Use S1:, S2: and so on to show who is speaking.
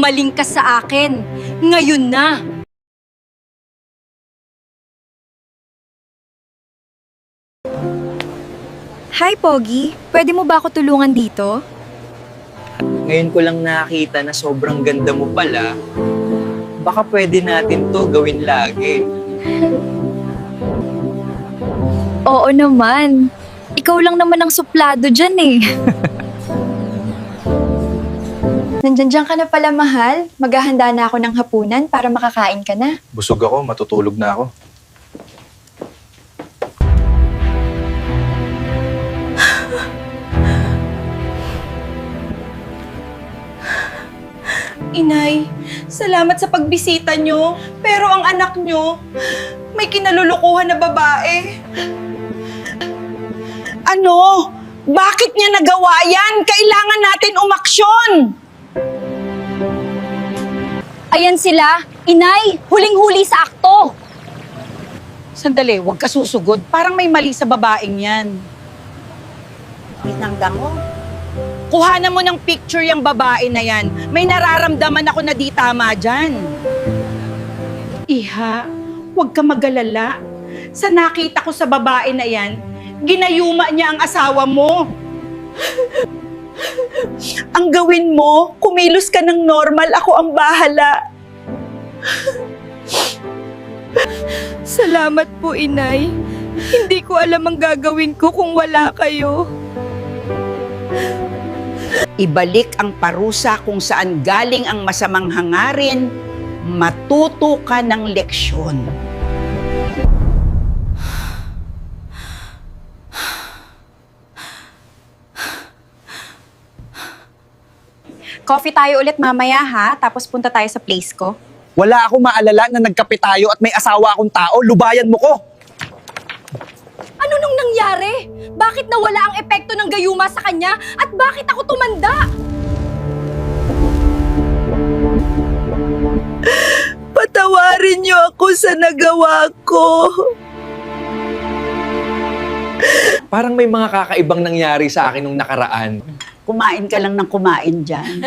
S1: Gumaling ka sa akin. Ngayon na.
S2: Hi, Pogi. Pwede mo ba ako tulungan dito?
S3: Ngayon ko lang nakita na sobrang ganda mo pala. Baka pwede natin to gawin lagi.
S2: Oo naman. Ikaw lang naman ang suplado dyan eh. Nandiyan ka na pala, mahal. Maghahanda na ako ng hapunan para makakain ka na.
S4: Busog ako, matutulog na ako.
S5: Inay, salamat sa pagbisita nyo. Pero ang anak nyo, may kinalulukuhan na babae. Ano? Bakit niya nagawa yan? Kailangan natin umaksyon!
S1: Ayan sila. Inay, huling-huli sa akto.
S5: Sandali, huwag ka susugod. Parang may mali sa babaeng yan. Pinanggang mo. Kuhanan mo ng picture yung babae na yan. May nararamdaman ako na di tama dyan. Iha, huwag ka magalala. Sa nakita ko sa babae na yan, ginayuma niya ang asawa mo. Ang gawin mo, kumilos ka ng normal, ako ang bahala.
S2: Salamat po, Inay. Hindi ko alam ang gagawin ko kung wala kayo.
S6: Ibalik ang parusa kung saan galing ang masamang hangarin, matuto ka ng leksyon.
S2: Coffee tayo ulit mamaya ha, tapos punta tayo sa place ko.
S7: Wala akong maalala na nagkape tayo at may asawa akong tao, lubayan mo ko!
S1: Ano nung nangyari? Bakit nawala ang epekto ng gayuma sa kanya? At bakit ako tumanda?
S5: Patawarin niyo ako sa nagawa ko.
S3: Parang may mga kakaibang nangyari sa akin nung nakaraan.
S6: Kumain ka lang ng kumain dyan.